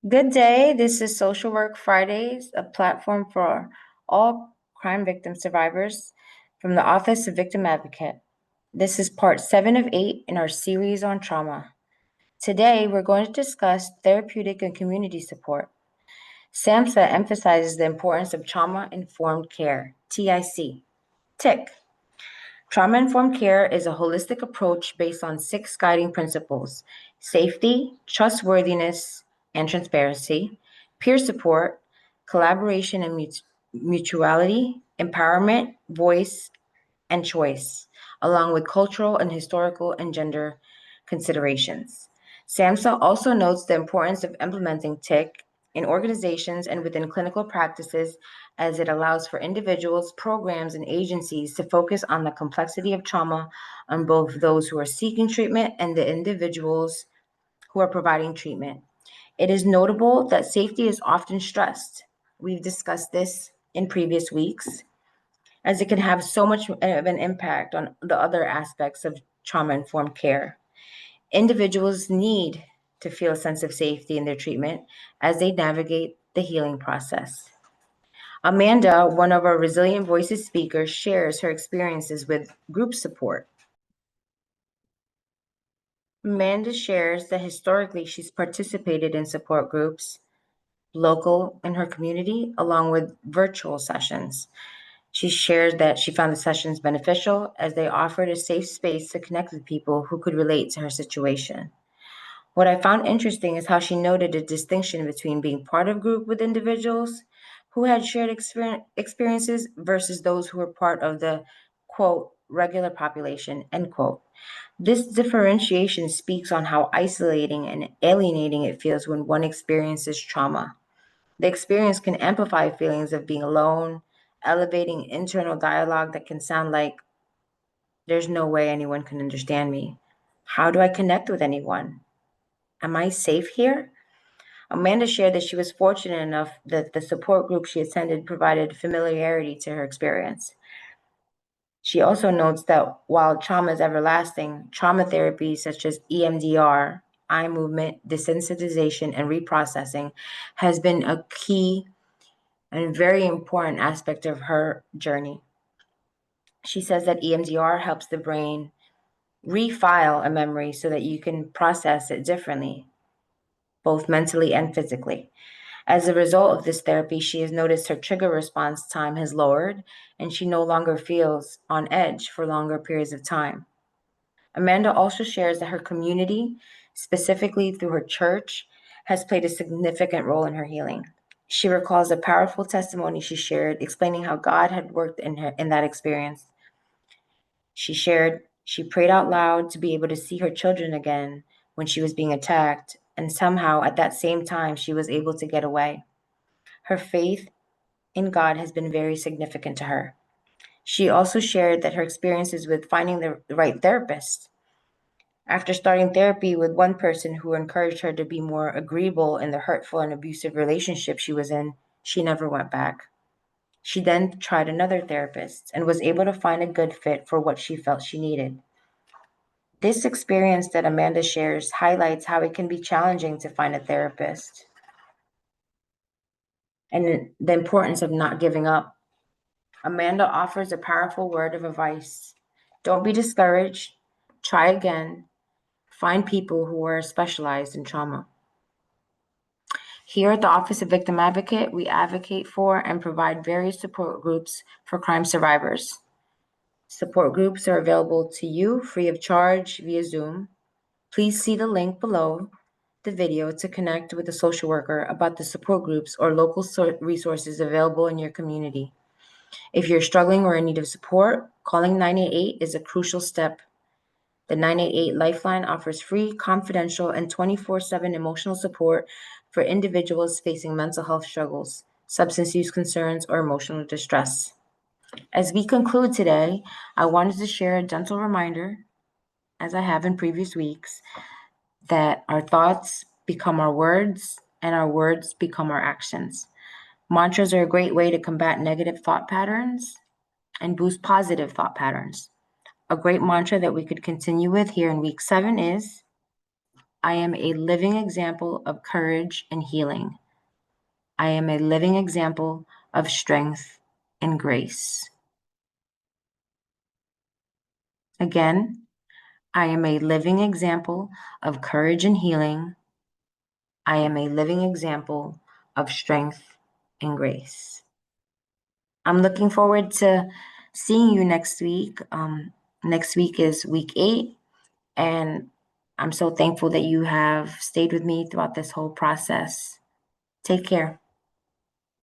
Good day. This is Social Work Fridays, a platform for all crime victim survivors from the Office of Victim Advocate. This is part 7 of 8 in our series on trauma. Today, we're going to discuss therapeutic and community support. SAMHSA emphasizes the importance of trauma-informed care, TIC. TIC. Trauma-informed care is a holistic approach based on 6 guiding principles: safety, trustworthiness, and transparency, peer support, collaboration and mutuality, empowerment, voice, and choice, along with cultural and historical and gender considerations. SAMHSA also notes the importance of implementing TIC in organizations and within clinical practices as it allows for individuals, programs, and agencies to focus on the complexity of trauma on both those who are seeking treatment and the individuals who are providing treatment. It is notable that safety is often stressed. We've discussed this in previous weeks, as it can have so much of an impact on the other aspects of trauma-informed care. Individuals need to feel a sense of safety in their treatment as they navigate the healing process. Amanda, one of our Resilient Voices speakers, shares her experiences with group support. Amanda shares that historically she's participated in support groups, local in her community, along with virtual sessions. She shared that she found the sessions beneficial as they offered a safe space to connect with people who could relate to her situation. What I found interesting is how she noted a distinction between being part of a group with individuals who had shared experiences versus those who were part of the, quote, regular population, end quote. This differentiation speaks on how isolating and alienating it feels when one experiences trauma. The experience can amplify feelings of being alone, elevating internal dialogue that can sound like, there's no way anyone can understand me. How do I connect with anyone? Am I safe here? Amanda shared that she was fortunate enough that the support group she attended provided familiarity to her experience. She also notes that while trauma is everlasting, trauma therapies such as EMDR, eye movement, desensitization, and reprocessing has been a key and very important aspect of her journey. She says that EMDR helps the brain refile a memory so that you can process it differently, both mentally and physically. As a result of this therapy, she has noticed her trigger response time has lowered and she no longer feels on edge for longer periods of time. Amanda also shares that her community, specifically through her church, has played a significant role in her healing. She recalls a powerful testimony she shared explaining how God had worked in that experience. She shared she prayed out loud to be able to see her children again when she was being attacked, and somehow at that same time she was able to get away. Her faith in God has been very significant to her. She also shared that her experiences with finding the right therapist. After starting therapy with one person who encouraged her to be more agreeable in the hurtful and abusive relationship she was in, she never went back. She then tried another therapist and was able to find a good fit for what she felt she needed. This experience that Amanda shares highlights how it can be challenging to find a therapist and the importance of not giving up. Amanda offers a powerful word of advice. Don't be discouraged. Try again. Find people who are specialized in trauma. Here at the Office of Victim Advocate, we advocate for and provide various support groups for crime survivors. Support groups are available to you free of charge via Zoom. Please see the link below the video to connect with a social worker about the support groups or local resources available in your community. If you're struggling or in need of support, calling 988 is a crucial step. The 988 Lifeline offers free, confidential, and 24/7 emotional support for individuals facing mental health struggles, substance use concerns, or emotional distress. As we conclude today, I wanted to share a gentle reminder, as I have in previous weeks, that our thoughts become our words and our words become our actions. Mantras are a great way to combat negative thought patterns and boost positive thought patterns. A great mantra that we could continue with here in week 7 is, I am a living example of courage and healing. I am a living example of strength and grace. Again, I am a living example of courage and healing. I am a living example of strength and grace. I'm looking forward to seeing you next week. Next week is week 8, and I'm so thankful that you have stayed with me throughout this whole process. Take care.